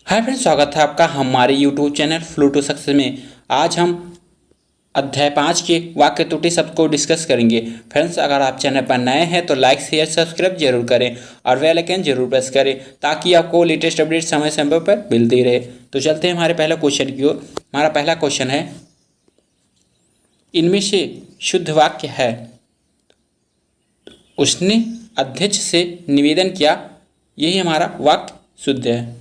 Hi friends, स्वागत है आपका हमारे YouTube channel flu to success में। आज हम अध्याय 5 के वाक्य त्रुटि शब्द को डिस्कस करेंगे। फ्रेंड्स, अगर आप चैनल पर नए हैं तो लाइक शेयर सब्सक्राइब जरूर करें और बेल आइकन जरूर प्रेस करें ताकि आपको लेटेस्ट अपडेट समय समय पर मिलती रहे। तो चलते हैं हमारे पहले क्वेश्चन की ओर। हमारा पहला क्वेश्चन है, इनमें से शुद्ध वाक्य है। उसने अध्यक्ष से निवेदन किया, यही हमारा वाक्य शुद्ध है।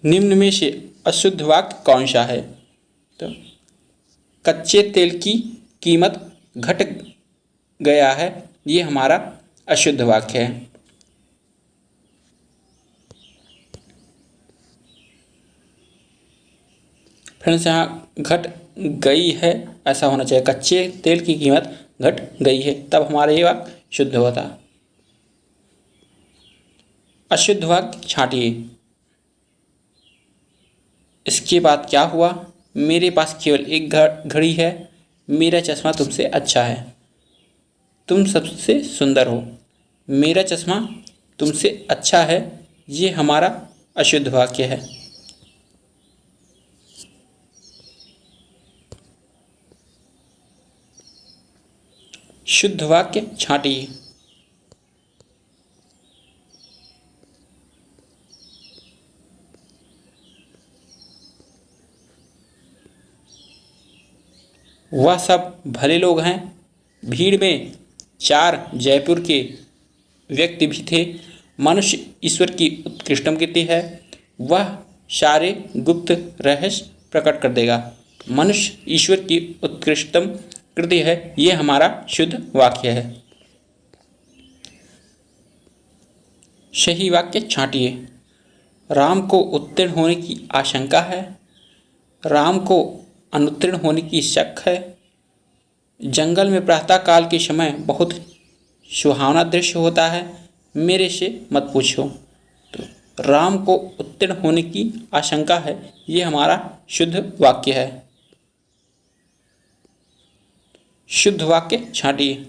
निम्न में से अशुद्ध वाक्य कौन सा है? तो कच्चे तेल की कीमत घट गया है, ये हमारा अशुद्ध वाक्य है। फ्रेंड्स, यहाँ घट गई है ऐसा होना चाहिए, कच्चे तेल की कीमत घट गई है, तब हमारा ये वाक्य शुद्ध होता। अशुद्ध वाक्य छांटिए। इसके बाद क्या हुआ? मेरे पास केवल एक घड़ी है, मेरा चश्मा तुमसे अच्छा है, तुम सबसे सुंदर हो, मेरा चश्मा तुमसे अच्छा है, ये हमारा अशुद्ध वाक्य है। शुद्ध वाक्य छांटिए। वह सब भले लोग हैं। भीड़ में 4 जयपुर के व्यक्ति भी थे। मनुष्य ईश्वर की उत्कृष्टतम कृति है, वह सारे गुप्त रहस्य प्रकट कर देगा। मनुष्य ईश्वर की उत्कृष्टतम कृति है, ये हमारा शुद्ध वाक्य है। सही वाक्य छांटिए। राम को उत्तीर्ण होने की आशंका है, राम को अनुत्तीर्ण होने की शक है। जंगल में प्रातः काल के समय बहुत सुहावना दृश्य होता है, मेरे से मत पूछो। तो राम को उत्तीर्ण होने की आशंका है, ये हमारा शुद्ध वाक्य है। शुद्ध वाक्य छांटिए।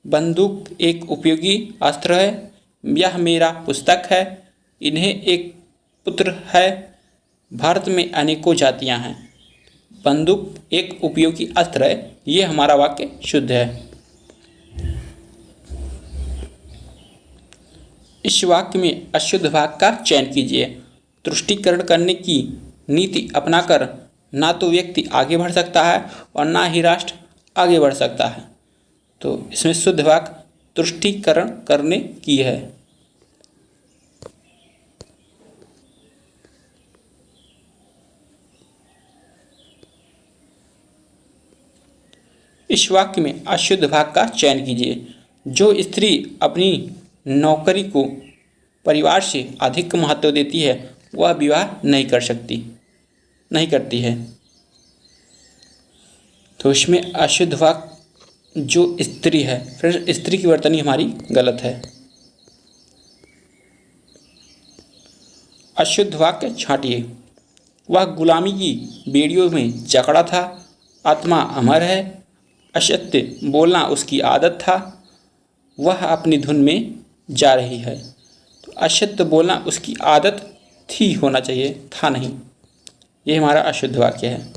बंदूक एक उपयोगी अस्त्र है, यह मेरा पुस्तक है, इन्हें एक पुत्र है, भारत में अनेकों जातियां हैं। बंदूक एक उपयोगी अस्त्र है, ये हमारा वाक्य शुद्ध है। इस वाक्य में अशुद्ध वाक्य का चयन कीजिए। तुष्टीकरण करने की नीति अपनाकर ना तो व्यक्ति आगे बढ़ सकता है और ना ही राष्ट्र आगे बढ़ सकता है। तो इसमें शुद्ध वाक्य तुष्टीकरण करने की है। इस वाक्य में अशुद्ध वाक्य का चयन कीजिए। जो स्त्री अपनी नौकरी को परिवार से अधिक महत्व देती है, वह विवाह नहीं करती है। तो इसमें अशुद्ध वाक्य जो स्त्री है, फिर स्त्री की वर्तनी हमारी गलत है। अशुद्ध वाक्य छांटिए। वह गुलामी की बेड़ियों में जकड़ा था, आत्मा अमर है, असत्य बोलना उसकी आदत था, वह अपनी धुन में जा रही है। तो असत्य बोलना उसकी आदत थी होना चाहिए, था नहीं। ये हमारा अशुद्ध वाक्य है।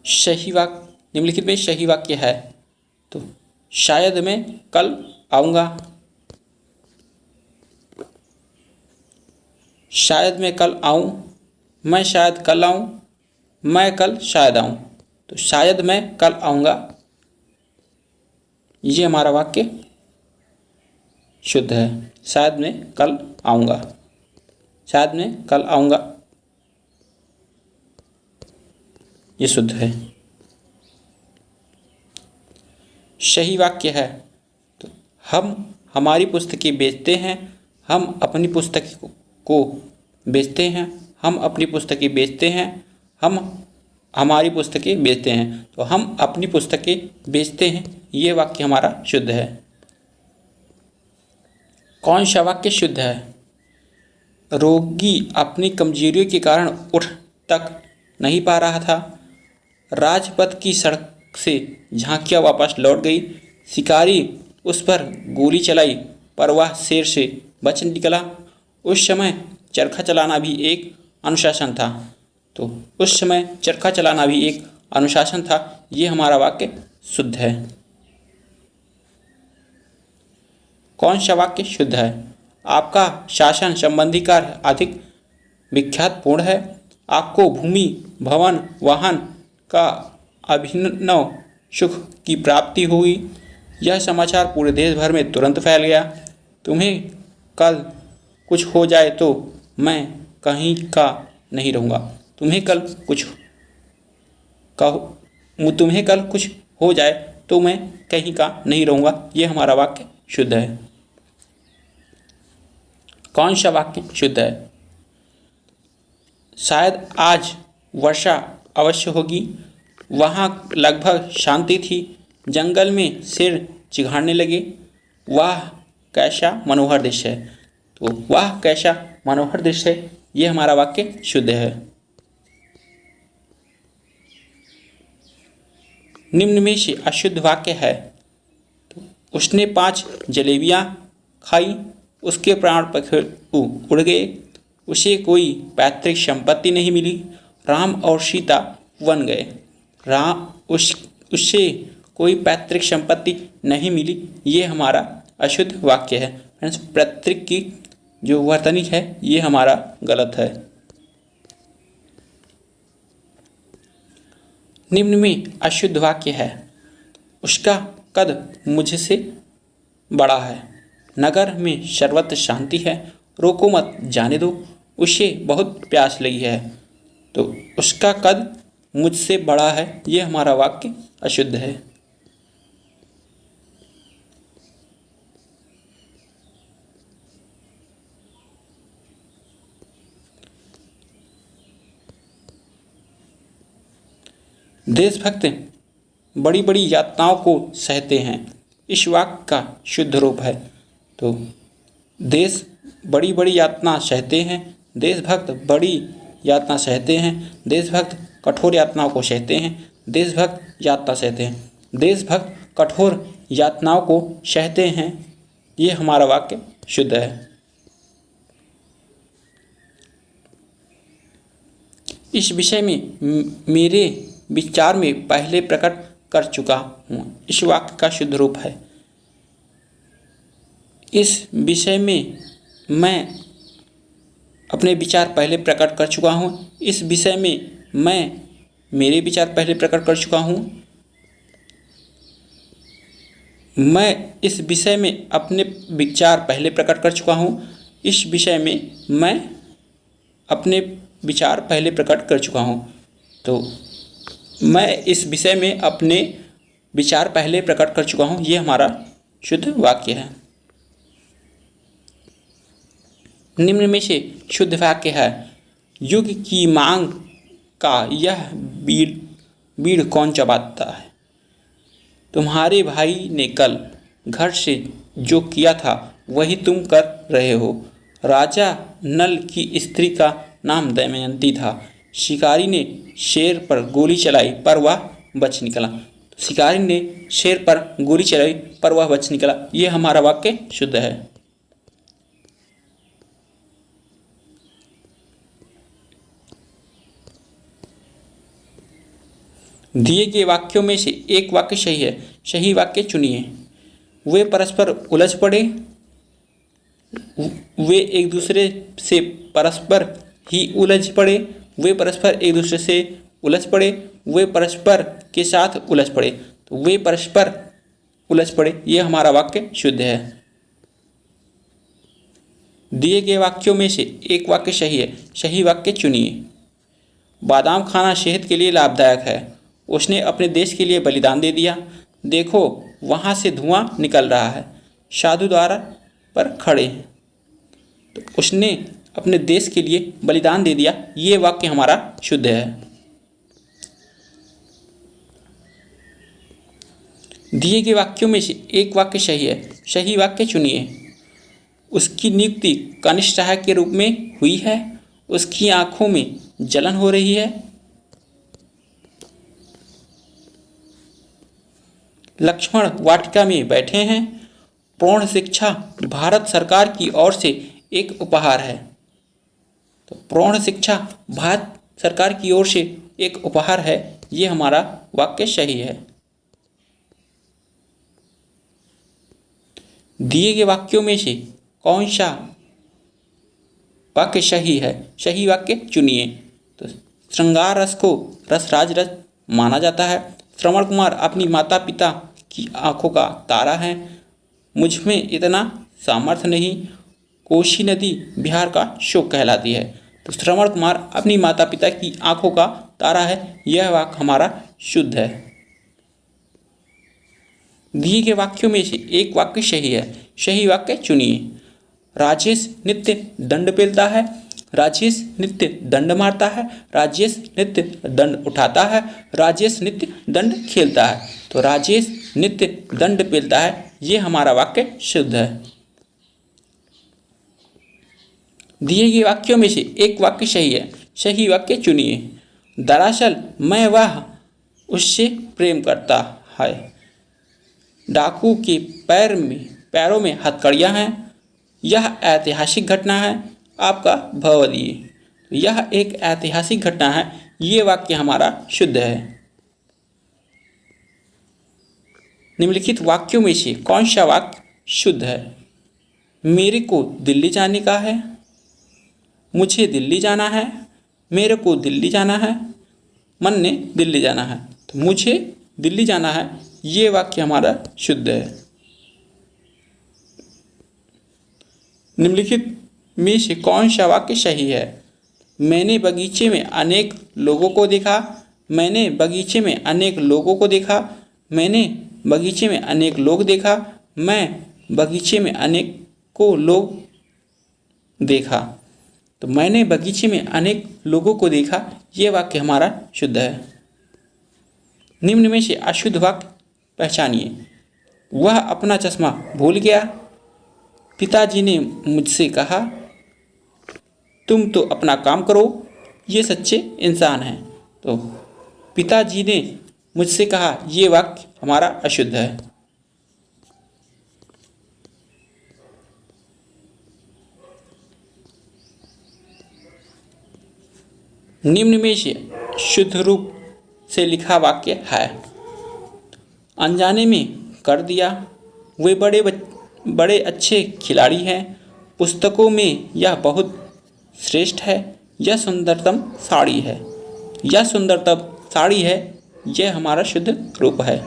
सही वाक्य निम्नलिखित में सही वाक्य है। तो शायद मैं कल आऊँगा, शायद मैं कल आऊँ, मैं शायद कल आऊँ, मैं कल शायद आऊँ। तो शायद मैं कल आऊँगा, ये हमारा वाक्य शुद्ध है। शायद मैं कल आऊँगा, शायद मैं कल आऊँगा, ये शुद्ध है। सही वाक्य है। तो हम हमारी पुस्तकें बेचते हैं, हम अपनी पुस्तक को बेचते हैं, हम अपनी पुस्तकें बेचते हैं, हम हमारी पुस्तकें बेचते हैं। तो हम अपनी पुस्तकें बेचते हैं, ये वाक्य हमारा शुद्ध है। कौन सा वाक्य शुद्ध है? रोगी अपनी कमजोरियों के कारण उठ तक नहीं पा रहा था, राजपथ की सड़क से झांकियाँ वापस लौट गई, शिकारी उस पर गोली चलाई पर वह शेर से बच निकला। उस समय चरखा चलाना भी एक अनुशासन था। तो उस समय चरखा चलाना भी एक अनुशासन था। ये हमारा वाक्य शुद्ध है। कौन सा वाक्य शुद्ध है? आपका शासन संबंधी कार्य अधिक विख्यात पूर्ण है। आपको भूमि, भवन, वाहन का अभिनव सुख की प्राप्ति हुई। यह समाचार पूरे देश भर में तुरंत फैल गया। तुम्हें कल कुछ हो जाए तो मैं कहीं का नहीं रहूँगा। तुम्हें कल कुछ हो जाए तो मैं कहीं का नहीं रहूँगा। ये हमारा वाक्य शुद्ध है। कौन सा वाक्य शुद्ध है? शायद आज वर्षा अवश्य होगी। वहाँ लगभग शांति थी। जंगल में शेर चिघाड़ने लगे। वाह कैसा मनोहर दृश्य है। तो वाह कैसा मनोहर दृश्य है, ये हमारा वाक्य शुद्ध है। निम्न में से अशुद्ध वाक्य है। तो उसने 5 जलेबियाँ खाई, उसके प्राण पखेरु उड़ गए, उसे कोई पैतृक संपत्ति नहीं मिली, राम और सीता वन गए। उससे कोई पैतृक संपत्ति नहीं मिली, ये हमारा अशुद्ध वाक्य है। फ्रेंड्स, पैतृक की जो वर्तनी है ये हमारा गलत है। निम्न में अशुद्ध वाक्य है। उसका कद मुझसे बड़ा है, नगर में सर्वत्र शांति है, रोको मत जाने दो, उसे बहुत प्यास लगी है। तो उसका कद मुझसे बड़ा है, ये हमारा वाक्य अशुद्ध है। देशभक्त बड़ी बड़ी यातनाओं को सहते हैं, इस वाक्य का शुद्ध रूप है। तो देश बड़ी बड़ी यातना सहते हैं, देशभक्त बड़ी यातना सहते हैं, देशभक्त कठोर यातनाओं को सहते हैं, देशभक्त यातना सहते हैं, देशभक्त कठोर यातनाओं को सहते हैं, ये हमारा वाक्य शुद्ध है। इस विषय में मेरे विचार में पहले प्रकट कर चुका हूँ, इस वाक्य का शुद्ध रूप है। इस विषय में मैं अपने विचार पहले प्रकट कर चुका हूँ, इस विषय में मैं मेरे विचार पहले प्रकट कर चुका हूँ, मैं इस विषय में अपने विचार पहले प्रकट कर चुका हूँ, इस विषय में मैं अपने विचार पहले प्रकट कर चुका हूँ। तो मैं इस विषय में अपने विचार पहले प्रकट कर चुका हूँ, ये हमारा शुद्ध वाक्य है। निम्न में से शुद्ध वाक्य है। युग की मांग का यह बीड़ कौन चबाता है? तुम्हारे भाई ने कल घर से जो किया था वही तुम कर रहे हो। राजा नल की स्त्री का नाम दमयंती था। शिकारी ने शेर पर गोली चलाई पर वह बच निकला। शिकारी ने शेर पर गोली चलाई पर वह बच निकला, ये हमारा वाक्य शुद्ध है। दिए गए वाक्यों में से एक वाक्य सही है, सही वाक्य चुनिए। वे परस्पर उलझ पड़े। वे एक दूसरे से परस्पर ही उलझ पड़े। वे परस्पर एक दूसरे से उलझ पड़े। वे परस्पर के साथ उलझ पड़े। तो वे परस्पर उलझ पड़े, ये हमारा वाक्य शुद्ध है। दिए गए वाक्यों में से एक वाक्य सही है, सही वाक्य चुनिए। बादाम खाना सेहत के लिए लाभदायक है। उसने अपने देश के लिए बलिदान दे दिया। देखो वहाँ से धुआं निकल रहा है, साधु द्वार पर खड़े हैं। तो उसने अपने देश के लिए बलिदान दे दिया, ये वाक्य हमारा शुद्ध है। दिए गए वाक्यों में से एक वाक्य सही है, सही वाक्य चुनिए। उसकी नियुक्ति कनिष्ठ सहायक के रूप में हुई है। उसकी आंखों में जलन हो रही है। लक्ष्मण वाटिका में बैठे हैं। प्रौढ़ शिक्षा भारत सरकार की ओर से एक उपहार है। तो प्रौढ़ शिक्षा भारत सरकार की ओर से एक उपहार है, ये हमारा वाक्य सही है। दिए गए वाक्यों में से कौन सा वाक्य सही है? सही वाक्य चुनिए। तो श्रृंगार रस को रसराज रस माना जाता है। श्रवण कुमार अपनी माता पिता की आंखों का तारा है। मुझ में इतना सामर्थ्य नहीं। कोसी नदी बिहार का शोक कहलाती है। तो श्रवण कुमार अपनी माता पिता की आंखों का तारा है, यह वाक्य हमारा शुद्ध है। दिए गए वाक्यों में से एक वाक्य सही है। सही वाक्य चुनिए। राजेश नित्य दंड पेलता है। राजेश नित्य दंड मारता है। राजेश नित्य दंड उठाता है। राजेश नित्य दंड खेलता है। तो राजेश नित्य दंड पेलता है, ये हमारा वाक्य शुद्ध है। दिए गए वाक्यों में से एक वाक्य सही है। सही वाक्य चुनिए। दरअसल मैं वह उससे प्रेम करता है। डाकू के पैरों में हथकड़ियाँ हैं। यह ऐतिहासिक घटना है। आपका भवदीय। तो यह एक ऐतिहासिक घटना है, ये वाक्य हमारा शुद्ध है। निम्नलिखित वाक्यों में से कौन सा वाक्य शुद्ध है? मेरे को दिल्ली जाने का है। मुझे दिल्ली जाना है। मेरे को दिल्ली जाना है। मन ने दिल्ली जाना है। तो मुझे दिल्ली जाना है, ये वाक्य हमारा शुद्ध है। निम्नलिखित में से कौन सा वाक्य सही है? मैंने बगीचे में अनेक लोगों को देखा। मैंने बगीचे में अनेक लोगों को देखा। मैंने बगीचे में अनेक लोग देखा। मैं बगीचे में अनेक को लोग देखा। तो मैंने बगीचे में अनेक लोगों को देखा, ये वाक्य हमारा शुद्ध है। निम्न में से अशुद्ध वाक्य पहचानिए। वह अपना चश्मा भूल गया। पिताजी ने मुझसे कहा, तुम तो अपना काम करो, ये सच्चे इंसान हैं। तो पिताजी ने मुझसे कहा, ये वाक्य हमारा अशुद्ध है। निम्न में से शुद्ध रूप से लिखा वाक्य है। अनजाने में कर दिया। वे बड़े अच्छे खिलाड़ी हैं। पुस्तकों में यह बहुत श्रेष्ठ है। यह सुंदरतम साड़ी है। यह सुंदरतम साड़ी है, यह हमारा शुद्ध रूप है।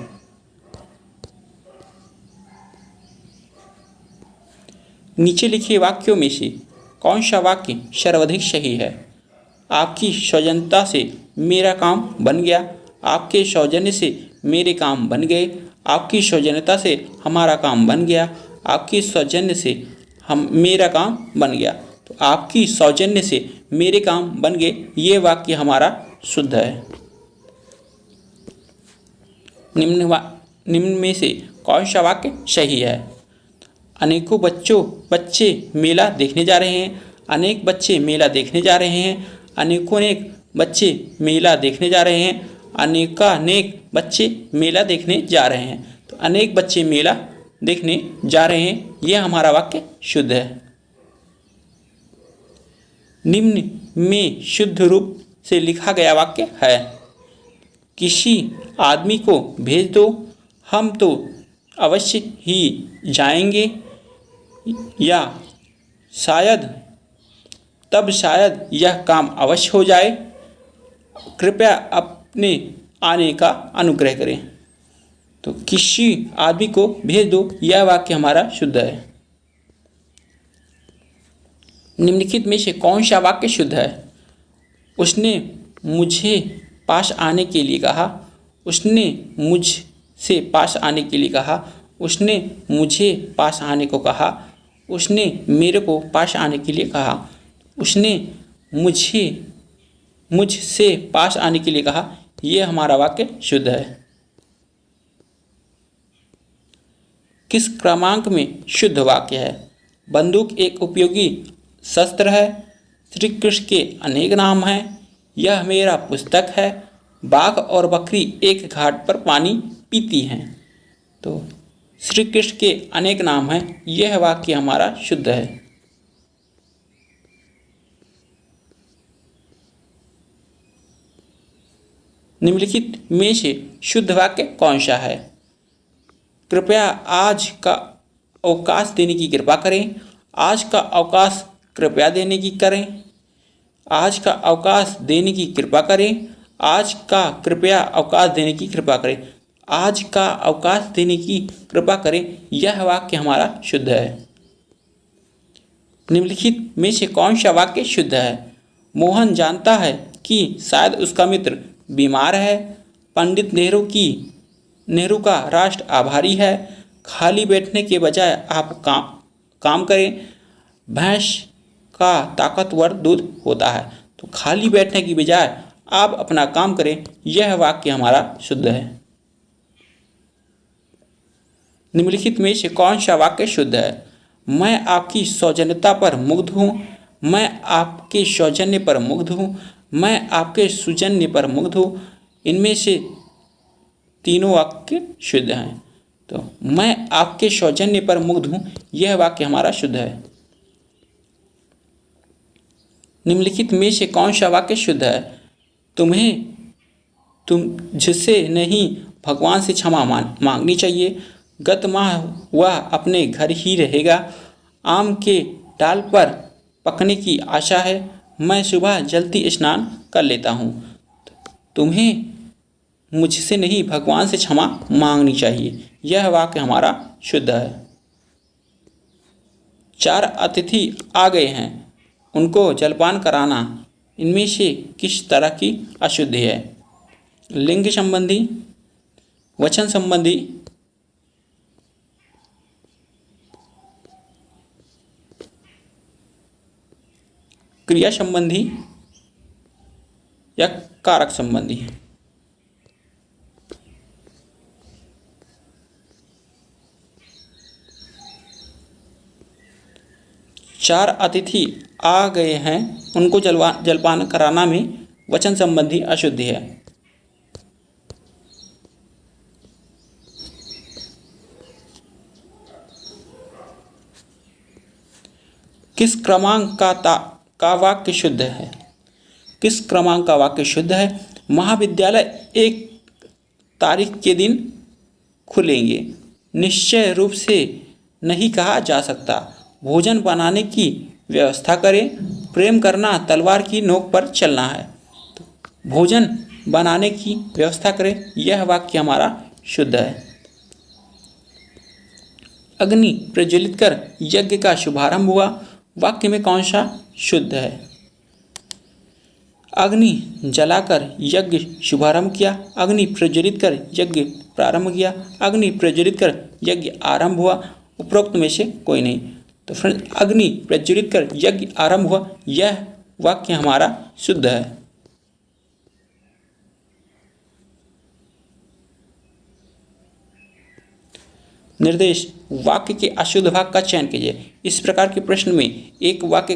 नीचे लिखे वाक्यों में से कौन सा वाक्य सर्वाधिक सही है? आपकी सौजन्यता से मेरा काम बन गया। आपके सौजन्य से मेरे काम बन गए। आपकी सौजन्यता से हमारा काम बन गया। आपकी सौजन्य से मेरा काम बन गया। तो आपकी सौजन्य से मेरे काम बन गए, ये वाक्य हमारा शुद्ध है। निम्न में से कौन सा वाक्य सही है? अनेकों बच्चे मेला देखने जा रहे हैं। अनेक बच्चे मेला देखने जा रहे हैं। अनेक बच्चे मेला देखने जा रहे हैं। अनेक बच्चे मेला देखने जा रहे हैं। तो अनेक बच्चे मेला देखने जा रहे हैं, यह हमारा वाक्य शुद्ध है। निम्न में शुद्ध रूप से लिखा गया वाक्य है। किसी आदमी को भेज दो, हम तो अवश्य ही जाएंगे। या शायद यह काम अवश्य हो जाए। कृपया अपने आने का अनुग्रह करें। तो किसी आदमी को भेज दो, यह वाक्य हमारा शुद्ध है। निम्नलिखित में से कौन सा वाक्य शुद्ध है? उसने मुझे पास आने के लिए कहा। उसने मुझसे पास आने के लिए कहा। उसने मुझे पास आने को कहा। उसने मेरे को पास आने के लिए कहा। उसने मुझसे पास आने के लिए कहा, यह हमारा वाक्य शुद्ध है। किस क्रमांक में शुद्ध वाक्य है? बंदूक एक उपयोगी शस्त्र है। श्री कृष्ण के अनेक नाम हैं। यह मेरा पुस्तक है। बाघ और बकरी एक घाट पर पानी पीती हैं। तो श्री कृष्ण के अनेक नाम हैं। यह वाक्य हमारा शुद्ध है। निम्नलिखित में से शुद्ध वाक्य कौन सा है? कृपया आज का अवकाश देने की कृपा करें। आज का अवकाश कृपया देने की करें। आज का अवकाश देने की कृपा करें। आज का कृपया अवकाश देने की कृपा करें। आज का अवकाश देने की कृपा करें। यह वाक्य हमारा शुद्ध है। निम्नलिखित में से कौन सा वाक्य शुद्ध है? मोहन जानता है कि शायद उसका मित्र बीमार है। पंडित नेहरू का राष्ट्र आभारी है। खाली बैठने के बजाय आप काम करें। भैंस का ताकतवर दूध होता है। तो खाली बैठने की बजाय आप अपना काम करें। यह वाक्य हमारा शुद्ध है। निम्नलिखित में से कौन सा वाक्य शुद्ध है? मैं आपकी सौजन्यता पर मुग्ध हूँ। मैं आपके सौजन्य पर मुग्ध हूँ। मैं आपके सौजन्य पर मुग्ध हूँ। इनमें से तीनों वाक्य शुद्ध हैं। तो मैं आपके सौजन्य पर मुग्ध हूँ, यह वाक्य हमारा शुद्ध है। निम्नलिखित में से कौन सा वाक्य शुद्ध है? तुम जिससे नहीं भगवान से क्षमा मांगनी चाहिए। गत माह वह अपने घर ही रहेगा। आम के डाल पर पकने की आशा है। मैं सुबह जल्दी स्नान कर लेता हूँ। तुम्हें मुझसे नहीं भगवान से क्षमा मांगनी चाहिए। यह वाक्य हमारा शुद्ध है। 4 अतिथि आ गए हैं, उनको जलपान कराना इनमें से किस तरह की अशुद्धि है? लिंग संबंधी, वचन संबंधी, क्रिया संबंधी या कारक संबंधी। चार अतिथि आ गए हैं, उनको जलपान कराना में वचन संबंधी अशुद्धि है। किस क्रमांक का वाक्य शुद्ध है? किस क्रमांक का वाक्य शुद्ध है? महाविद्यालय 1 तारीख के दिन खुलेंगे। निश्चय रूप से नहीं कहा जा सकता। भोजन बनाने की व्यवस्था करें। प्रेम करना तलवार की नोक पर चलना है। तो भोजन बनाने की व्यवस्था करें, यह वाक्य हमारा शुद्ध है। अग्नि प्रज्वलित कर यज्ञ का शुभारंभ हुआ, वाक्य में कौन सा शुद्ध है? अग्नि जलाकर यज्ञ शुभारंभ किया। अग्नि प्रज्वलित कर यज्ञ प्रारंभ किया। अग्नि प्रज्वलित कर यज्ञ आरंभ हुआ। उपरोक्त में से कोई नहीं। तो फ्रेंड, अग्नि प्रज्वलित कर यज्ञ आरंभ हुआ, यह वाक्य हमारा शुद्ध है। निर्देश, वाक्य के अशुद्ध भाग का चयन कीजिए। इस प्रकार के प्रश्न में एक वाक्य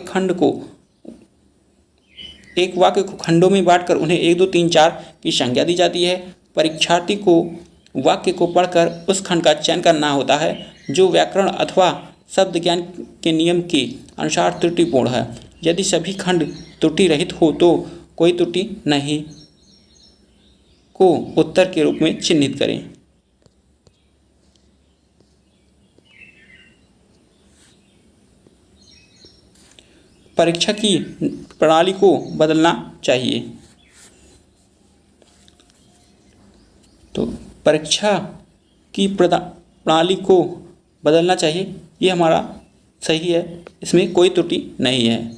को खंडों में बांटकर उन्हें 1, 2, 3, 4 की संज्ञा दी जाती है। परीक्षार्थी को वाक्य को पढ़कर उस खंड का चयन करना होता है जो व्याकरण अथवा शब्द ज्ञान के नियम के अनुसार त्रुटिपूर्ण है। यदि सभी खंड त्रुटि रहित हो तो कोई त्रुटि नहीं को उत्तर के रूप में चिन्हित करें। परीक्षा की प्रणाली को बदलना चाहिए। तो परीक्षा की प्रणाली को बदलना चाहिए, ये हमारा सही है, इसमें कोई त्रुटि नहीं है।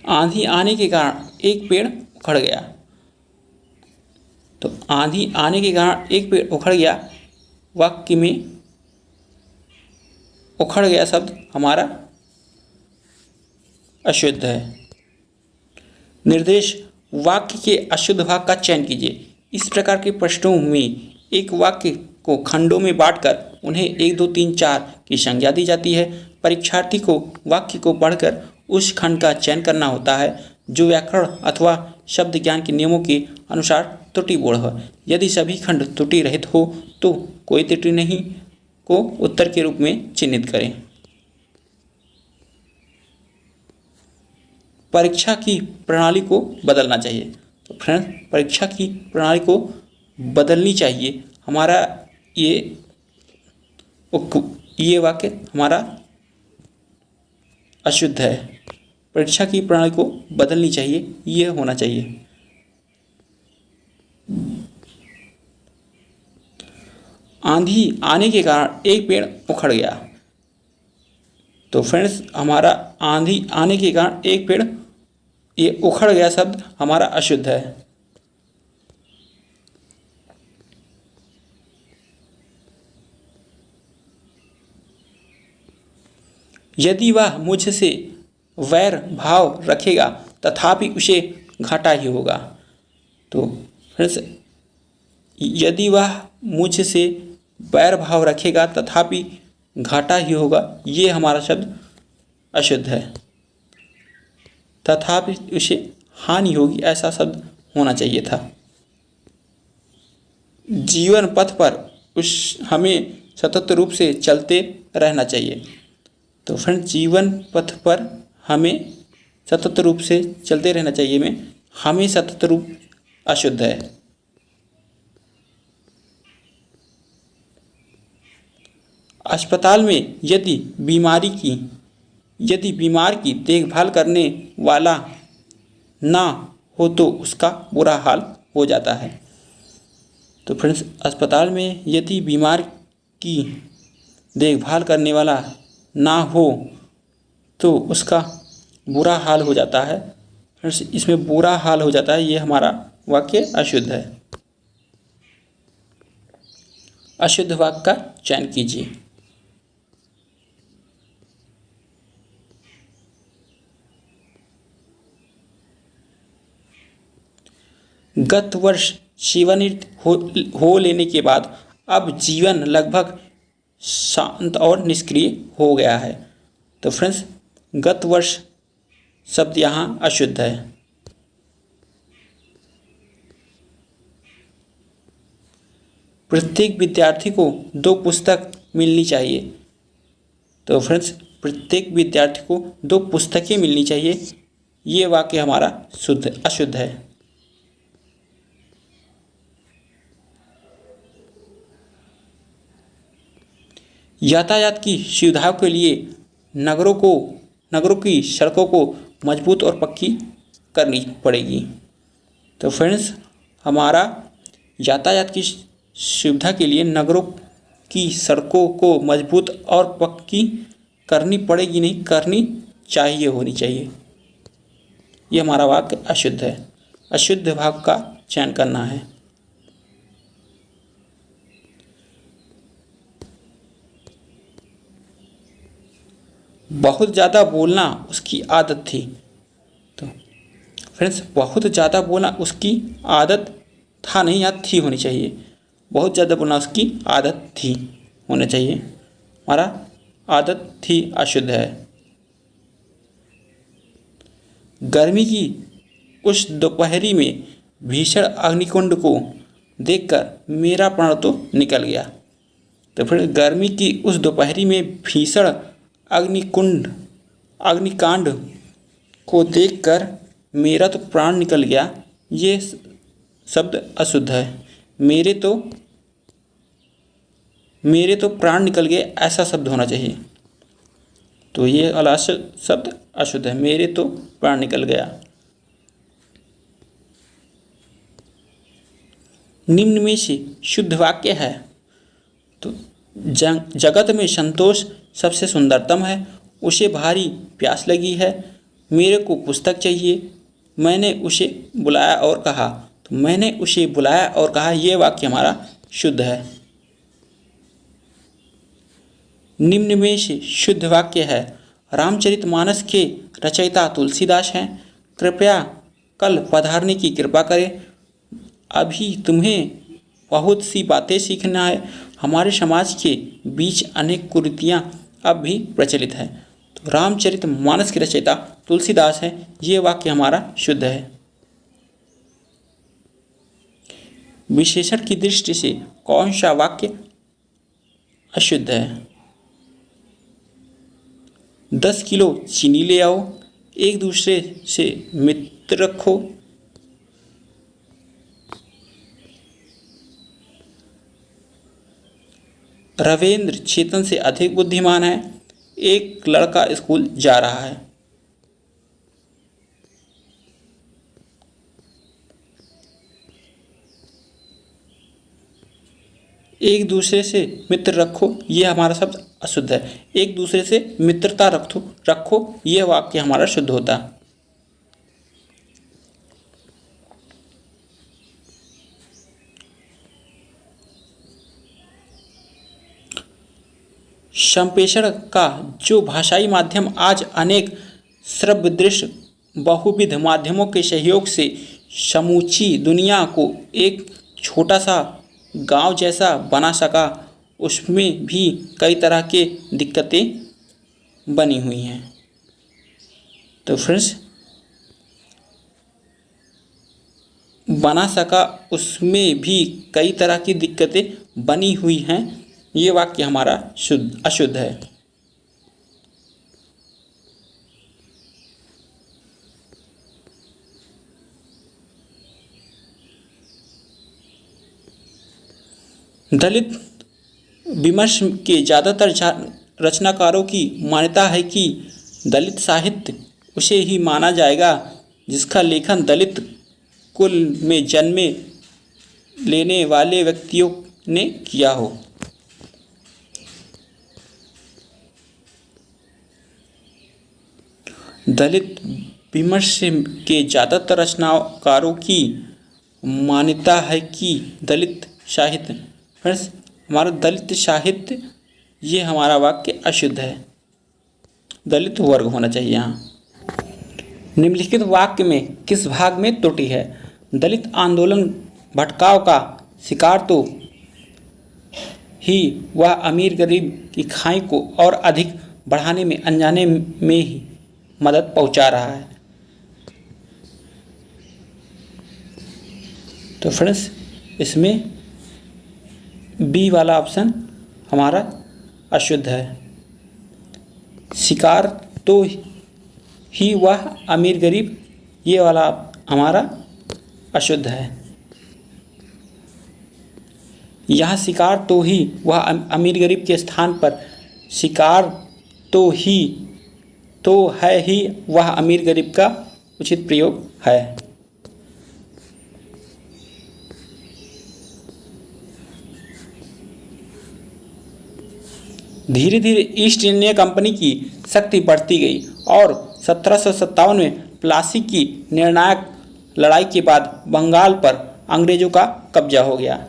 आंधी आने के कारण एक पेड़ उखड़ गया। तो आंधी आने के कारण एक पेड़ उखड़ गया, वाक्य में उखड़ गया शब्द हमारा अशुद्ध है। निर्देश, वाक्य के अशुद्ध भाग का चयन कीजिए। इस प्रकार के प्रश्नों में एक वाक्य को खंडों में बांटकर उन्हें 1, 2, 3, 4 की संज्ञा दी जाती है। परीक्षार्थी को वाक्य को पढ़कर उस खंड का चयन करना होता है जो व्याकरण अथवा शब्द ज्ञान के नियमों के अनुसार त्रुटिपूर्ण है। यदि सभी खंड त्रुटि रहित हो तो कोई त्रुटि नहीं को उत्तर के रूप में चिन्हित करें। परीक्षा की प्रणाली को बदलना चाहिए। तो फ्रेंड्स, परीक्षा की प्रणाली को बदलनी चाहिए। हमारा ये वाक्य हमारा अशुद्ध है। परीक्षा की प्रणाली को बदलनी चाहिए, ये होना चाहिए। आंधी आने के कारण एक पेड़ उखड़ गया। तो फ्रेंड्स, हमारा आंधी आने के कारण एक पेड़, ये उखड़ गया शब्द हमारा अशुद्ध है। यदि वह मुझसे वैर भाव रखेगा तथापि उसे घाटा ही होगा। तो फ्रेंड्स, यदि वह मुझसे वैर भाव रखेगा तथापि घाटा ही होगा, ये हमारा शब्द अशुद्ध है। तथापि उसे हानि होगी, ऐसा शब्द होना चाहिए था। जीवन पथ पर हमें सतत रूप से चलते रहना चाहिए। तो फ्रेंड, जीवन पथ पर हमें सतत रूप से चलते रहना चाहिए में हमें सतत रूप अशुद्ध है। अस्पताल में यदि बीमार की देखभाल करने वाला ना हो तो उसका बुरा हाल हो जाता है। तो फ्रेंड्स, अस्पताल में यदि बीमार की देखभाल करने वाला ना हो तो उसका बुरा हाल हो जाता है। फ्रेंड्स, इसमें बुरा हाल हो जाता है, ये हमारा वाक्य अशुद्ध है। अशुद्ध वाक्य का चयन कीजिए। गत वर्ष सेवानिवृत्त हो लेने के बाद अब जीवन लगभग शांत और निष्क्रिय हो गया है। तो फ्रेंड्स, गत वर्ष शब्द यहाँ अशुद्ध है। प्रत्येक विद्यार्थी को 2 पुस्तक मिलनी चाहिए। तो फ्रेंड्स, प्रत्येक विद्यार्थी को 2 पुस्तकें मिलनी चाहिए, ये वाक्य हमारा अशुद्ध है। यातायात की सुविधाओं के लिए नगरों की सड़कों को मजबूत और पक्की करनी पड़ेगी। तो फ्रेंड्स, हमारा यातायात की सुविधा के लिए नगरों की सड़कों को मजबूत और पक्की करनी पड़ेगी, नहीं करनी चाहिए, होनी चाहिए। ये हमारा वाक्य अशुद्ध है। अशुद्ध भाग का चयन करना है। बहुत ज़्यादा बोलना उसकी आदत थी। तो फ्रेंड्स, बहुत ज़्यादा बोलना उसकी आदत था नहीं, या थी होनी चाहिए। बहुत ज़्यादा बोलना उसकी आदत थी होना चाहिए। हमारा आदत थी अशुद्ध है। गर्मी की उस दोपहरी में भीषण अग्निकुंड को देखकर मेरा प्राण तो निकल गया। तो फिर गर्मी की उस दोपहरी में भीषण अग्निकांड को देखकर मेरा तो प्राण निकल गया, ये शब्द अशुद्ध है। मेरे तो प्राण निकल गए, ऐसा शब्द होना चाहिए। तो ये वाला शब्द अशुद्ध है। मेरे तो प्राण निकल गया। निम्न में से शुद्ध वाक्य है। तो जगत में संतोष सबसे सुंदरतम है, उसे भारी प्यास लगी है, मेरे को पुस्तक चाहिए, मैंने उसे बुलाया और कहा। तो मैंने उसे बुलाया और कहा, यह वाक्य हमारा शुद्ध है। निम्न में से शुद्ध वाक्य है। रामचरितमानस के रचयिता तुलसीदास हैं, कृपया कल पधारने की कृपा करें, अभी तुम्हें बहुत सी बातें सीखना है। हमारे समाज के बीच अनेक कुरीतियाँ अब भी प्रचलित हैं। तो रामचरितमानस के रचयिता तुलसीदास हैं, ये वाक्य हमारा शुद्ध है। विशेषण की दृष्टि से कौन सा वाक्य अशुद्ध है? 10 किलो चीनी ले आओ, एक दूसरे से मित्र रखो, रविंद्र चेतन से अधिक बुद्धिमान है, एक लड़का स्कूल जा रहा है। एक दूसरे से मित्र रखो, यह हमारा शब्द अशुद्ध है। एक दूसरे से मित्रता रखो यह वाक्य हमारा शुद्ध होता है। संप्रेषण का जो भाषाई माध्यम आज अनेक श्रव्यदृश्य बहुविध माध्यमों के सहयोग से समूची दुनिया को एक छोटा सा गांव जैसा बना सका, उसमें भी कई तरह के दिक्कतें बनी हुई हैं। तो फ्रेंड्स, बना सका उसमें भी कई तरह की दिक्कतें बनी हुई हैं, ये वाक्य हमारा अशुद्ध है। दलित विमर्श के ज़्यादातर रचनाकारों की मान्यता है कि दलित साहित्य उसे ही माना जाएगा जिसका लेखन दलित कुल में जन्मे लेने वाले व्यक्तियों ने किया हो। दलित विमर्श के ज़्यादातर रचनाकारों की मान्यता है कि दलित साहित्य, फ्रेंड्स हमारा दलित साहित्य, ये हमारा वाक्य अशुद्ध है, दलित वर्ग होना चाहिए यहाँ। निम्नलिखित वाक्य में किस भाग में त्रुटि है? दलित आंदोलन भटकाव का शिकार तो ही वह अमीर गरीब की खाई को और अधिक बढ़ाने में अनजाने में ही मदद पहुंचा रहा है। तो फ्रेंड्स, इसमें बी वाला ऑप्शन हमारा अशुद्ध है। शिकार तो ही वह अमीर गरीब, ये वाला हमारा अशुद्ध है। यहाँ शिकार तो ही वह अमीर गरीब के स्थान पर शिकार तो है ही वह अमीर गरीब का उचित प्रयोग है। धीरे धीरे ईस्ट इंडिया कंपनी की शक्ति बढ़ती गई और 1757 में प्लासी की निर्णायक लड़ाई के बाद बंगाल पर अंग्रेजों का कब्जा हो गया।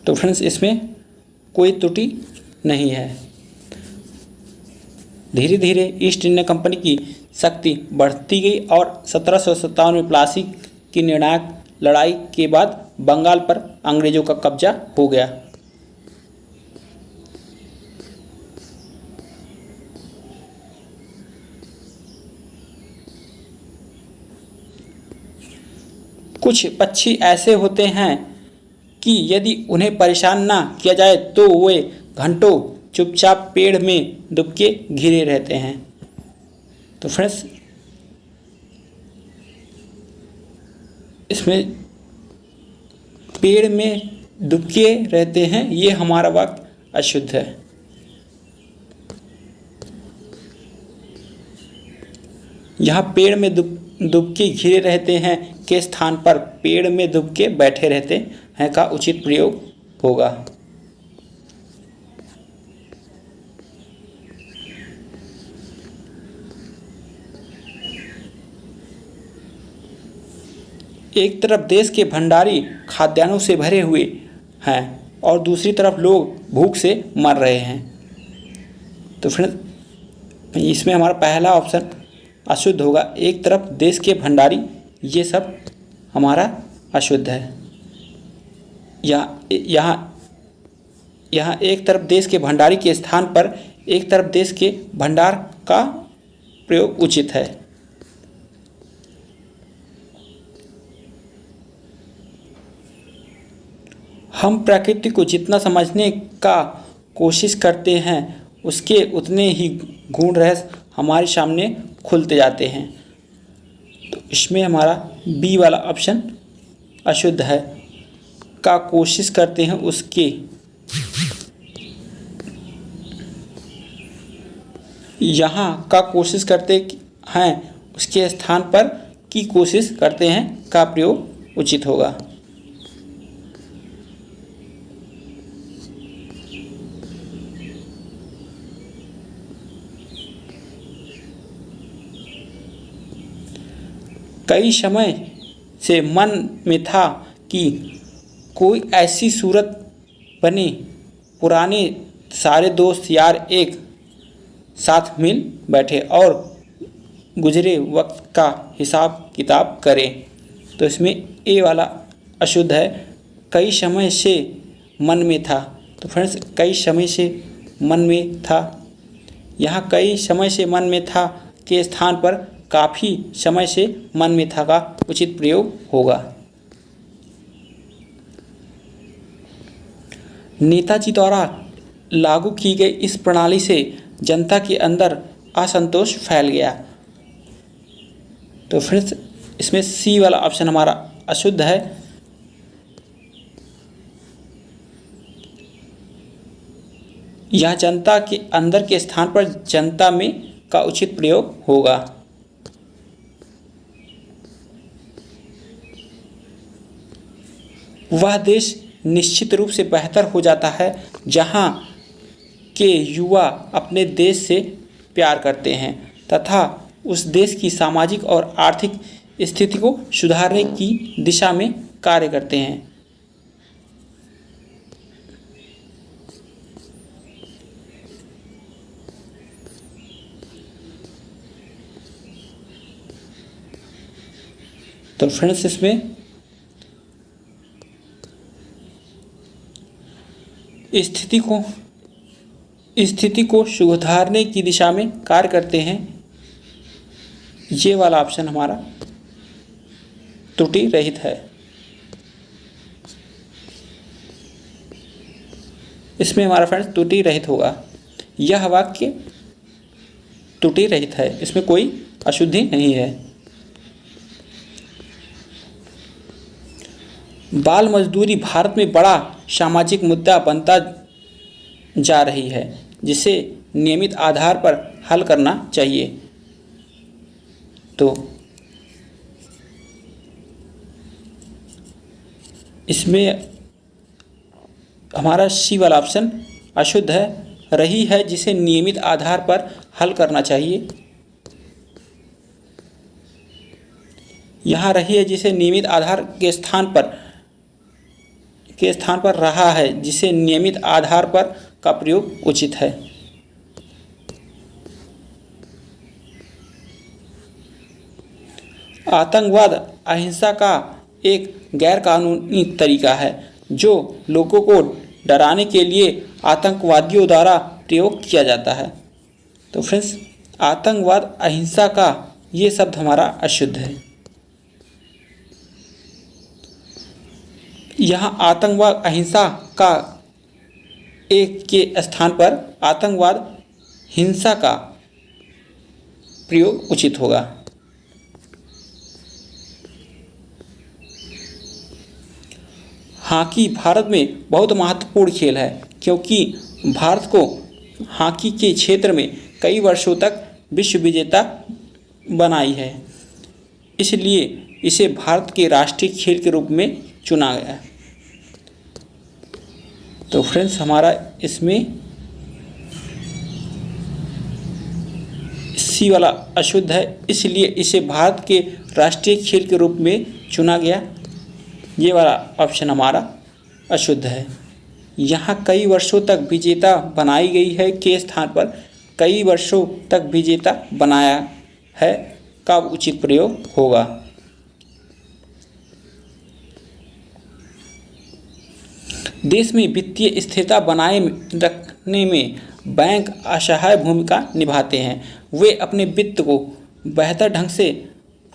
तो फ्रेंड्स, इसमें कोई त्रुटि नहीं है। धीरे धीरे ईस्ट इंडिया कंपनी की शक्ति बढ़ती गई और 1757 में प्लासी की निर्णायक लड़ाई के बाद बंगाल पर अंग्रेजों का कब्जा हो गया। कुछ पक्षी ऐसे होते हैं कि यदि उन्हें परेशान ना किया जाए तो वे घंटों चुपचाप पेड़ में दुबके घिरे रहते हैं। तो फ्रेंड्स, इसमें पेड़ में दुबके रहते हैं, ये हमारा वाक्य अशुद्ध है। यहाँ पेड़ में दुबके घिरे रहते हैं के स्थान पर पेड़ में दुबके बैठे रहते हैं का उचित प्रयोग होगा। एक तरफ देश के भंडारी खाद्यान्नों से भरे हुए हैं और दूसरी तरफ लोग भूख से मर रहे हैं। तो फ्रेंड्स, इसमें हमारा पहला ऑप्शन अशुद्ध होगा। एक तरफ देश के भंडारी, ये सब हमारा अशुद्ध है। यहाँ एक तरफ देश के भंडारी के स्थान पर एक तरफ देश के भंडार का प्रयोग उचित है। हम प्रकृति को जितना समझने का कोशिश करते हैं उसके उतने ही गूढ़ रहस्य हमारे सामने खुलते जाते हैं। तो इसमें हमारा बी वाला ऑप्शन अशुद्ध है। का कोशिश करते हैं उसके, यहाँ का कोशिश करते हैं उसके स्थान पर की कोशिश करते हैं का प्रयोग उचित होगा। कई समय से मन में था कि कोई ऐसी सूरत बने, पुराने सारे दोस्त यार एक साथ मिल बैठे और गुजरे वक्त का हिसाब किताब करें। तो इसमें ए वाला अशुद्ध है। कई समय से मन में था, तो फ्रेंड्स कई समय से मन में था, यहाँ कई समय से मन में था के स्थान पर काफ़ी समय से मन में था का उचित प्रयोग होगा। नेताजी द्वारा लागू की गई इस प्रणाली से जनता के अंदर असंतोष फैल गया। तो फ्रेंड्स इसमें सी वाला ऑप्शन हमारा अशुद्ध है। यह जनता के अंदर के स्थान पर जनता में का उचित प्रयोग होगा। वह देश निश्चित रूप से बेहतर हो जाता है जहाँ के युवा अपने देश से प्यार करते हैं तथा उस देश की सामाजिक और आर्थिक स्थिति को सुधारने की दिशा में कार्य करते हैं। तो फ्रेंड्स इसमें स्थिति को सुधारने की दिशा में कार्य करते हैं, ये वाला ऑप्शन हमारा त्रुटि रहित है। इसमें हमारा फ्रेंड्स त्रुटि रहित होगा। यह वाक्य त्रुटि रहित है, इसमें कोई अशुद्धि नहीं है। बाल मजदूरी भारत में बड़ा सामाजिक मुद्दा बनता जा रही है जिसे नियमित आधार पर हल करना चाहिए। तो इसमें हमारा सी वाला ऑप्शन अशुद्ध है। रही है जिसे नियमित आधार पर हल करना चाहिए। यहाँ रही है जिसे नियमित आधार के स्थान पर रहा है जिसे नियमित आधार पर का प्रयोग उचित है। आतंकवाद अहिंसा का एक गैर कानूनी तरीका है जो लोगों को डराने के लिए आतंकवादियों द्वारा प्रयोग किया जाता है। तो फ्रेंड्स आतंकवाद अहिंसा का ये शब्द हमारा अशुद्ध है। यहाँ आतंकवाद अहिंसा का एक के स्थान पर आतंकवाद हिंसा का प्रयोग उचित होगा। हॉकी भारत में बहुत महत्वपूर्ण खेल है क्योंकि भारत को हॉकी के क्षेत्र में कई वर्षों तक विश्व विजेता बनाई है, इसलिए इसे भारत के राष्ट्रीय खेल के रूप में चुना गया है। तो फ्रेंड्स हमारा इसमें सी वाला अशुद्ध है, इसलिए इसे भारत के राष्ट्रीय खेल के रूप में चुना गया। ये वाला ऑप्शन हमारा अशुद्ध है। यहाँ कई वर्षों तक विजेता बनाई गई है के स्थान पर कई वर्षों तक विजेता बनाया है का उचित प्रयोग होगा। देश में वित्तीय स्थिरता बनाए रखने में बैंक असहाय भूमिका निभाते हैं। वे अपने वित्त को बेहतर ढंग से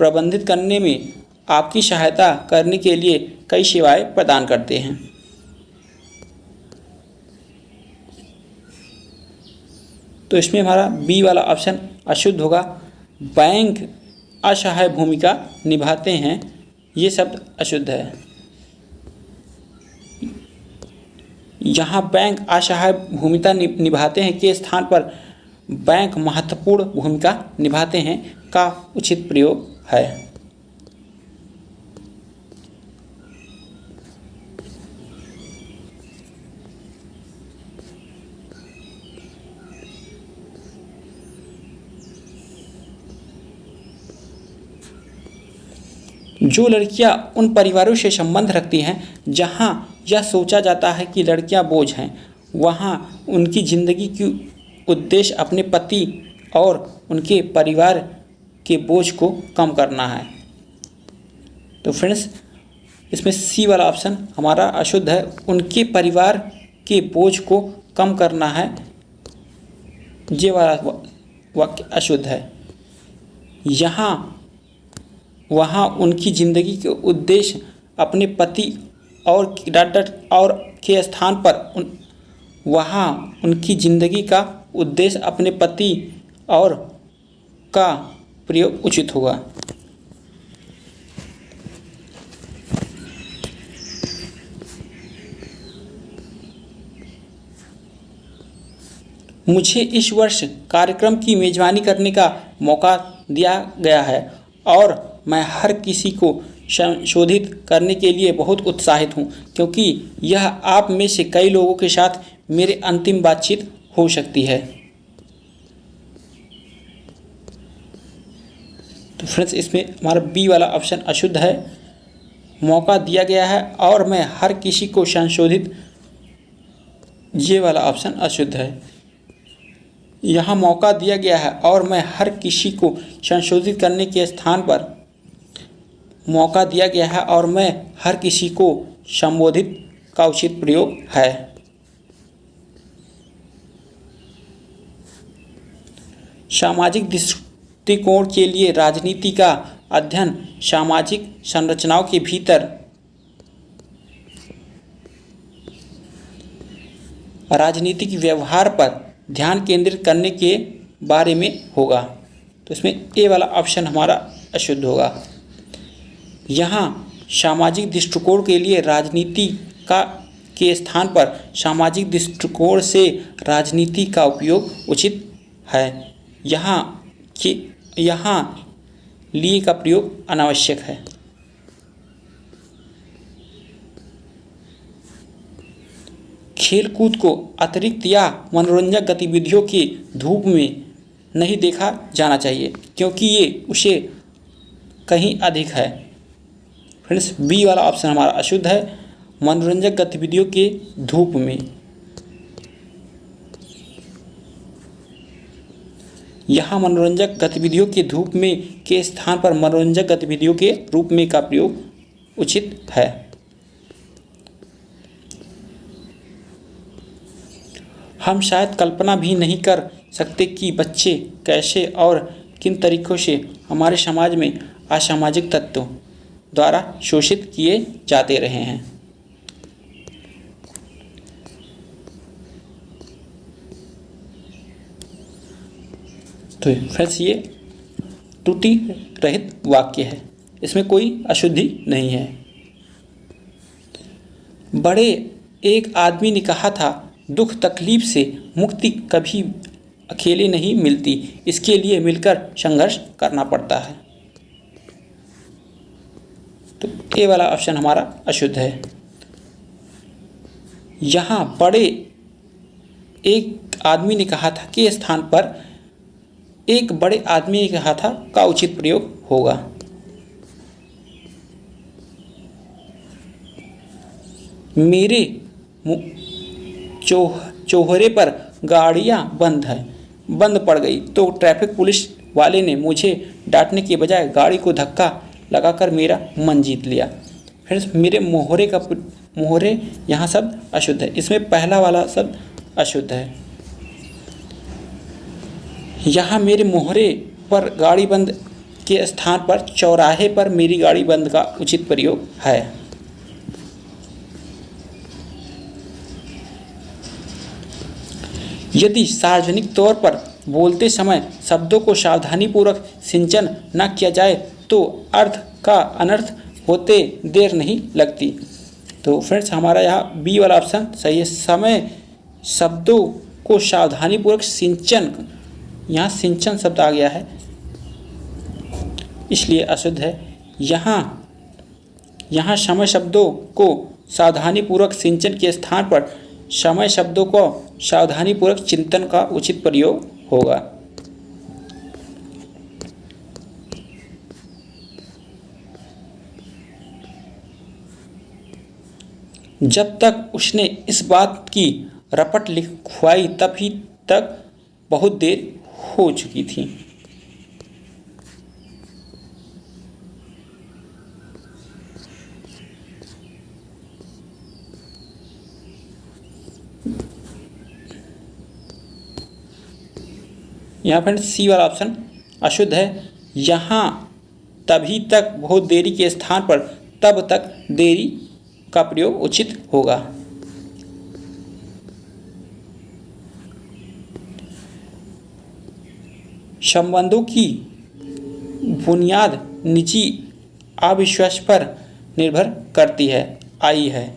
प्रबंधित करने में आपकी सहायता करने के लिए कई सेवाएं प्रदान करते हैं। तो इसमें हमारा बी वाला ऑप्शन अशुद्ध होगा। बैंक असहाय भूमिका निभाते हैं, ये शब्द अशुद्ध है। यहाँ बैंक असहाय भूमिका निभाते हैं के स्थान पर बैंक महत्वपूर्ण भूमिका निभाते हैं का उचित प्रयोग है। जो लड़कियां उन परिवारों से संबंध रखती हैं जहां यह सोचा जाता है कि लड़कियां बोझ हैं, वहां उनकी ज़िंदगी की उद्देश्य अपने पति और उनके परिवार के बोझ को कम करना है। तो फ्रेंड्स, इसमें सी वाला ऑप्शन हमारा अशुद्ध है। उनके परिवार के बोझ को कम करना है, ये वाला वाक्य अशुद्ध है। वहाँ उनकी ज़िंदगी के उद्देश्य अपने पति और के स्थान पर वहाँ उनकी ज़िंदगी का उद्देश्य अपने पति और का प्रयोग उचित होगा। मुझे इस वर्ष कार्यक्रम की मेज़बानी करने का मौका दिया गया है और मैं हर किसी को संशोधित करने के लिए बहुत उत्साहित हूँ, क्योंकि यह आप में से कई लोगों के साथ मेरे अंतिम बातचीत हो सकती है। तो फ्रेंड्स, इसमें हमारा बी वाला ऑप्शन अशुद्ध है। मौका दिया गया है और मैं हर किसी को संशोधित, ये वाला ऑप्शन अशुद्ध है। यहाँ मौका दिया गया है और मैं हर किसी को संशोधित करने के स्थान पर मौका दिया गया है और मैं हर किसी को संबोधित का उचित प्रयोग है। सामाजिक दृष्टिकोण के लिए राजनीति का अध्ययन सामाजिक संरचनाओं के भीतर राजनीतिक व्यवहार पर ध्यान केंद्रित करने के बारे में होगा। तो इसमें ए वाला ऑप्शन हमारा अशुद्ध होगा। यहाँ सामाजिक दृष्टिकोण के लिए राजनीति के स्थान पर सामाजिक दृष्टिकोण से राजनीति का उपयोग उचित है। यहाँ लिए का प्रयोग अनावश्यक है। खेलकूद को अतिरिक्त या मनोरंजक गतिविधियों की धूप में नहीं देखा जाना चाहिए, क्योंकि ये उसे कहीं अधिक है। फ्रेंड्स, बी वाला ऑप्शन हमारा अशुद्ध है। मनोरंजक गतिविधियों के धूप में, यहाँ मनोरंजक गतिविधियों के धूप में के स्थान पर मनोरंजक गतिविधियों के रूप में का प्रयोग उचित है। हम शायद कल्पना भी नहीं कर सकते कि बच्चे कैसे और किन तरीकों से हमारे समाज में असामाजिक तत्वों द्वारा शोषित किए जाते रहे हैं। तो फ्रेंड्स, ये त्रुटि रहित वाक्य है, इसमें कोई अशुद्धि नहीं है। बड़े एक आदमी ने कहा था, दुख तकलीफ से मुक्ति कभी अकेले नहीं मिलती, इसके लिए मिलकर संघर्ष करना पड़ता है। तो ए वाला ऑप्शन हमारा अशुद्ध है। यहाँ बड़े एक आदमी ने कहा था के स्थान पर एक बड़े आदमी ने कहा था का उचित प्रयोग होगा। मेरे चौराहे पर गाड़ियां बंद पड़ गई तो ट्रैफिक पुलिस वाले ने मुझे डांटने के बजाय गाड़ी को धक्का लगाकर मेरा मन जीत लिया। फ्रेंड्स, मेरे मोहरे यहाँ शब्द अशुद्ध है, इसमें पहला वाला शब्द अशुद्ध है। यहाँ मेरे मोहरे पर गाड़ी बंद के स्थान पर चौराहे पर मेरी गाड़ी बंद का उचित प्रयोग है। यदि सार्वजनिक तौर पर बोलते समय शब्दों को सावधानीपूर्वक सिंचन न किया जाए तो अर्थ का अनर्थ होते देर नहीं लगती। तो फ्रेंड्स हमारा यहाँ बी वाला ऑप्शन सही है। समय शब्दों को सावधानीपूर्वक सिंचन, यहाँ सिंचन शब्द आ गया है इसलिए अशुद्ध है। यहाँ समय शब्दों को सावधानीपूर्वक सिंचन के स्थान पर समय शब्दों को सावधानीपूर्वक चिंतन का उचित प्रयोग होगा। जब तक उसने इस बात की रपट लिखवाई तभी तक बहुत देर हो चुकी थी। यहाँ पर सी वाला ऑप्शन अशुद्ध है। यहाँ तभी तक बहुत देरी के स्थान पर तब तक देरी का प्रयोग उचित होगा। संबंधों की बुनियाद निजी अविश्वास पर निर्भर करती है, आई है।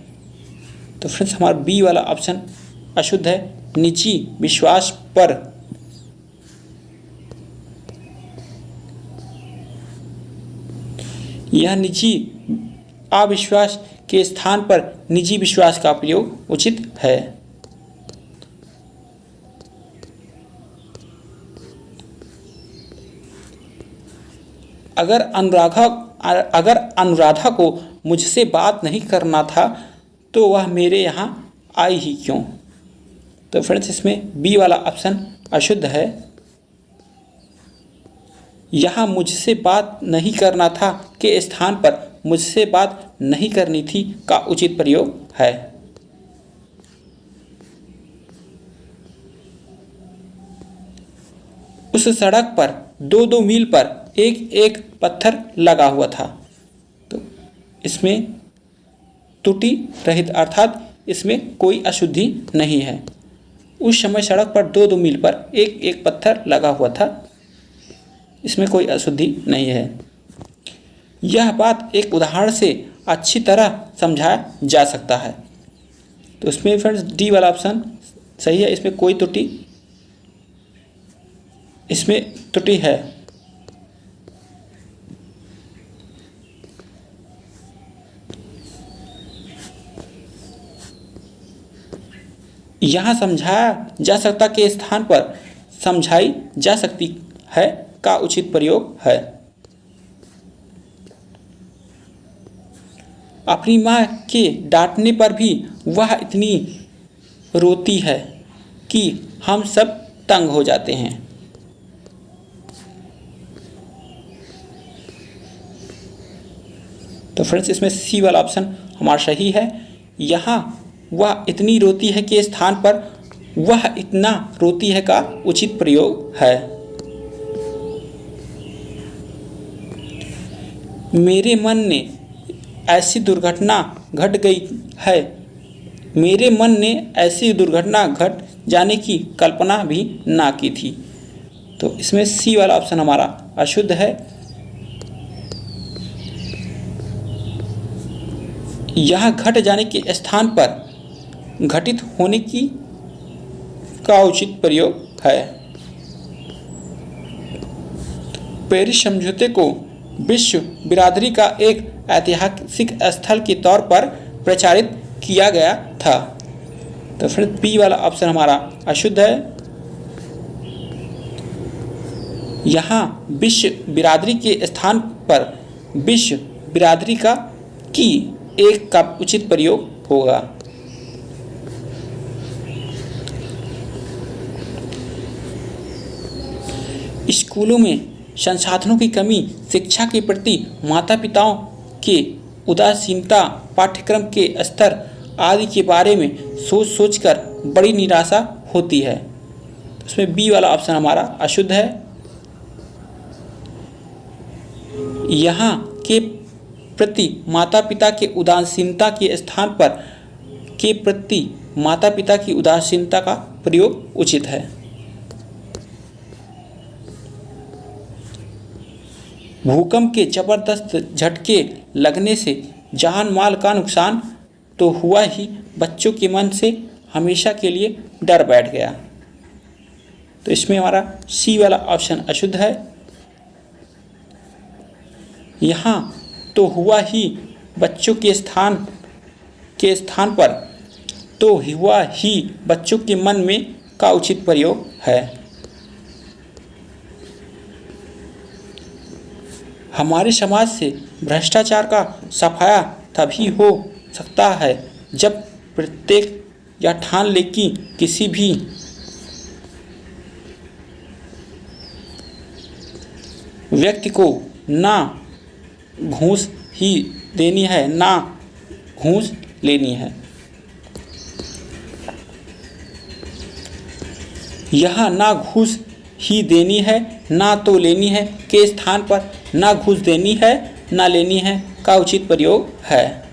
तो फ्रेंड्स हमारा बी वाला ऑप्शन अशुद्ध है। निजी विश्वास पर यह निजी अविश्वास के स्थान पर निजी विश्वास का प्रयोग उचित है। अगर अनुराधा को मुझसे बात नहीं करना था तो वह मेरे यहाँ आई ही क्यों। तो फ्रेंड्स इसमें बी वाला ऑप्शन अशुद्ध है। यहाँ मुझसे बात नहीं करना था के स्थान पर मुझसे बात नहीं करनी थी का उचित प्रयोग है। उस सड़क पर 2-2 मील पर एक एक पत्थर लगा हुआ था। तो इसमें त्रुटि रहित अर्थात इसमें कोई अशुद्धि नहीं है। उस समय सड़क पर 2-2 मील पर एक एक पत्थर लगा हुआ था, इसमें कोई अशुद्धि नहीं है। यह बात एक उदाहरण से अच्छी तरह समझाया जा सकता है। तो इसमें फ्रेंड्स डी वाला ऑप्शन सही है। इसमें कोई त्रुटि है। यहाँ समझाया जा सकता के स्थान पर समझाई जा सकती है का उचित प्रयोग है। अपनी माँ के डांटने पर भी वह इतनी रोती है कि हम सब तंग हो जाते हैं। तो फ्रेंड्स इसमें सी वाला ऑप्शन हमारा सही है। यहाँ वह इतनी रोती है के स्थान पर वह इतना रोती है का उचित प्रयोग है। मेरे मन ने ऐसी दुर्घटना घट गई है, मेरे मन ने ऐसी दुर्घटना घट जाने की कल्पना भी ना की थी। तो इसमें सी वाला ऑप्शन हमारा अशुद्ध है। यह घट जाने के स्थान पर घटित होने की का उचित प्रयोग है। पेरिस समझौते को विश्व बिरादरी का एक ऐतिहासिक स्थल के तौर पर प्रचारित किया गया था। तो फिर बी वाला ऑप्शन हमारा अशुद्ध है। यहाँ विश्व बिरादरी के स्थान पर विश्व बिरादरी का की एक का उचित प्रयोग होगा। स्कूलों में संसाधनों की कमी, शिक्षा के प्रति माता पिताओं के उदासीनता, पाठ्यक्रम के स्तर आदि के बारे में सोच सोचकर बड़ी निराशा होती है। तो इसमें बी वाला ऑप्शन हमारा अशुद्ध है। यहाँ के प्रति माता पिता के उदासीनता के स्थान पर के प्रति माता पिता की उदासीनता का प्रयोग उचित है। भूकंप के जबरदस्त झटके लगने से जान माल का नुकसान तो हुआ ही, बच्चों के मन से हमेशा के लिए डर बैठ गया। तो इसमें हमारा सी वाला ऑप्शन अशुद्ध है। यहाँ तो हुआ ही बच्चों के स्थान पर तो हुआ ही बच्चों के मन में का उचित प्रयोग है। हमारे समाज से भ्रष्टाचार का सफाया तभी हो सकता है जब प्रत्येक यह ठान ले कि किसी भी व्यक्ति को ना घूस ही देनी है ना घूस लेनी है। यह ना घूस ही देनी है ना तो लेनी है के स्थान पर ना घूस देनी है ना लेनी है का उचित प्रयोग है।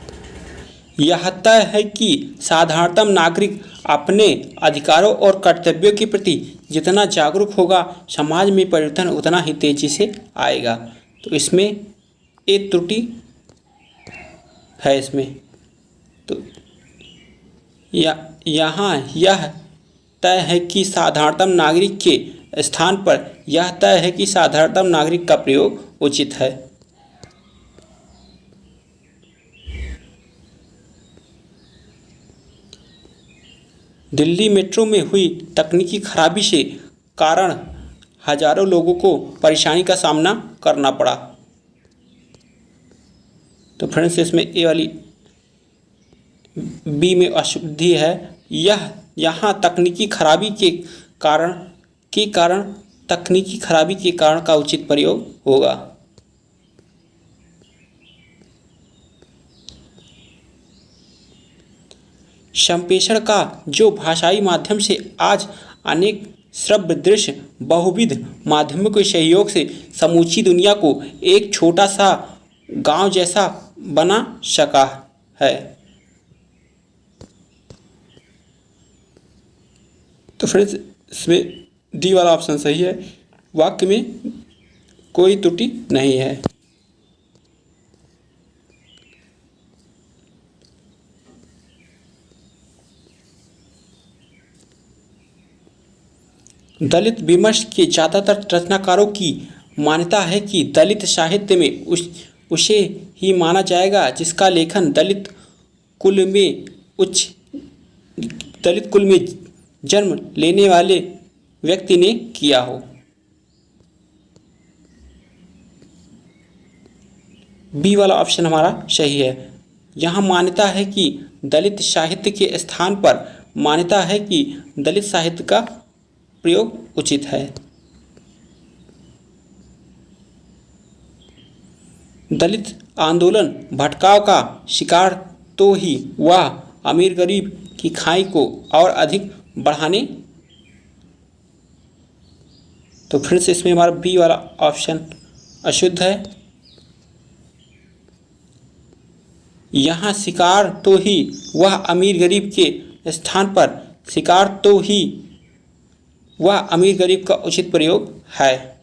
यह तय है कि साधारणतम नागरिक अपने अधिकारों और कर्तव्यों के प्रति जितना जागरूक होगा, समाज में परिवर्तन उतना ही तेजी से आएगा। तो इसमें एक त्रुटि है इसमें। तो यहाँ यह तय है कि साधारणतम नागरिक के स्थान पर यह तय है कि साधारणतम नागरिक का प्रयोग उचित है। दिल्ली मेट्रो में हुई तकनीकी खराबी से कारण हजारों लोगों को परेशानी का सामना करना पड़ा। तो फ्रेंड्स इसमें ए वाली बी में अशुद्धि है। यहाँ तकनीकी खराबी के कारण का उचित प्रयोग होगा। संप्रेषण का जो भाषाई माध्यम से आज अनेक श्रव्य दृश्य बहुविध माध्यमों के सहयोग से समूची दुनिया को एक छोटा सा गांव जैसा बना सका है। तो फ्रेंड्स इसमें डी वाला ऑप्शन सही है। वाक्य में कोई त्रुटि नहीं है। दलित विमर्श के ज़्यादातर रचनाकारों की मान्यता है कि दलित साहित्य में उसे ही माना जाएगा जिसका लेखन दलित कुल में जन्म लेने वाले व्यक्ति ने किया हो। बी वाला ऑप्शन हमारा सही है। यहाँ मान्यता है कि दलित साहित्य के स्थान पर मान्यता है कि दलित साहित्य का प्रयोग उचित है। दलित आंदोलन भटकाव का शिकार तो ही वह अमीर गरीब की खाई को और अधिक बढ़ाने। तो फिर से इसमें हमारा बी वाला ऑप्शन अशुद्ध है। यहाँ शिकार तो ही वह अमीर गरीब के स्थान पर शिकार तो ही वह अमीर गरीब का उचित प्रयोग है।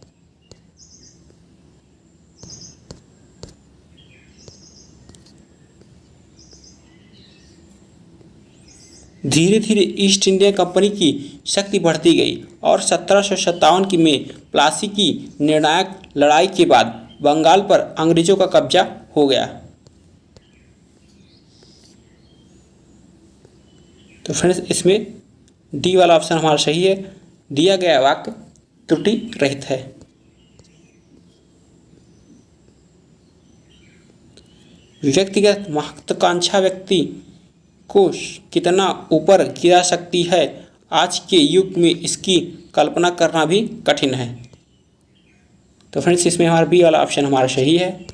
धीरे धीरे ईस्ट इंडिया कंपनी की शक्ति बढ़ती गई और 1757 की में प्लासी की निर्णायक लड़ाई के बाद बंगाल पर अंग्रेजों का कब्जा हो गया। तो फ्रेंड्स इसमें डी वाला ऑप्शन हमारा सही है। दिया गया वाक्य त्रुटि रहित है। व्यक्तिगत महत्वाकांक्षा व्यक्ति को कितना ऊपर गिरा सकती है, आज के युग में इसकी कल्पना करना भी कठिन है। तो फ्रेंड्स इसमें हमारा बी वाला ऑप्शन हमारा सही है।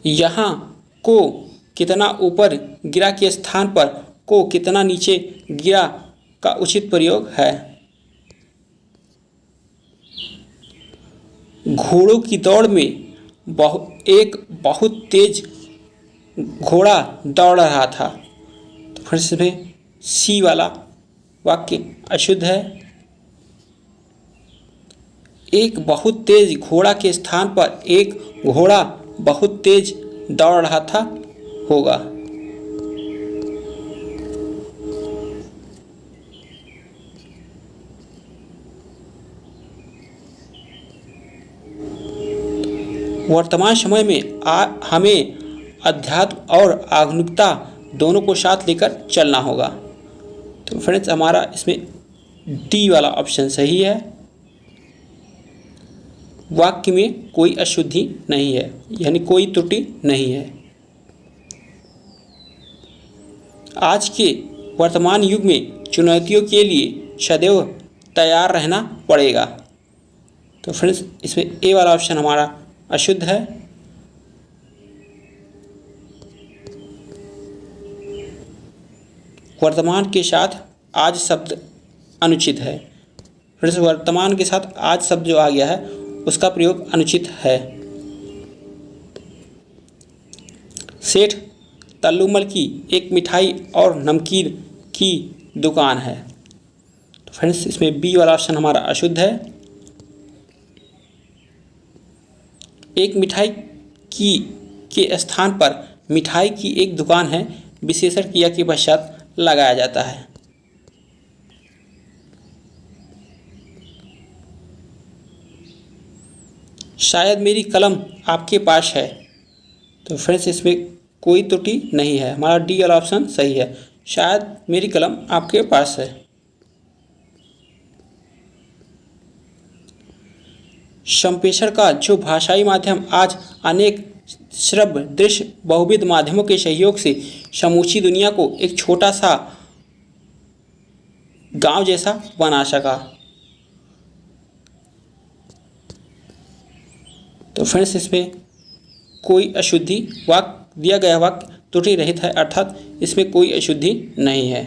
यहाँ को कितना ऊपर गिरा के स्थान पर को कितना नीचे गिरा का उचित प्रयोग है। घोड़ों की दौड़ में एक बहुत तेज घोड़ा दौड़ रहा था। तो फिर इसमें सी वाला वाक्य अशुद्ध है। एक बहुत तेज घोड़ा के स्थान पर एक घोड़ा बहुत तेज दौड़ रहा था होगा। वर्तमान समय में हमें अध्यात्म और आधुनिकता दोनों को साथ लेकर चलना होगा। तो फ्रेंड्स हमारा इसमें डी वाला ऑप्शन सही है। वाक्य में कोई अशुद्धि नहीं है, यानी कोई त्रुटि नहीं है। आज के वर्तमान युग में चुनौतियों के लिए सदैव तैयार रहना पड़ेगा। तो फ्रेंड्स इसमें ए वाला ऑप्शन हमारा अशुद्ध है। वर्तमान के साथ आज शब्द अनुचित है। फ्रेंड्स वर्तमान के साथ आज शब्द जो आ गया है उसका प्रयोग अनुचित है। सेठ तल्लुमल की एक मिठाई और नमकीन की दुकान है। तो फ्रेंड्स इसमें बी वाला ऑप्शन हमारा अशुद्ध है। एक मिठाई की के स्थान पर मिठाई की एक दुकान है विशेषण क्रिया के पश्चात लगाया जाता है। शायद मेरी कलम आपके पास है। तो फ्रेंड्स इसमें कोई त्रुटि नहीं है, हमारा डी वाला ऑप्शन सही है। शायद मेरी कलम आपके पास है। संप्रेषण का जो भाषाई माध्यम आज अनेक श्रव्य दृश्य बहुविध माध्यमों के सहयोग से समूची दुनिया को एक छोटा सा गांव जैसा बना सका। तो फ्रेंड्स इसमें कोई अशुद्धि वाक्य दिया गया वाक्य त्रुटि रहित है, अर्थात इसमें कोई अशुद्धि नहीं है।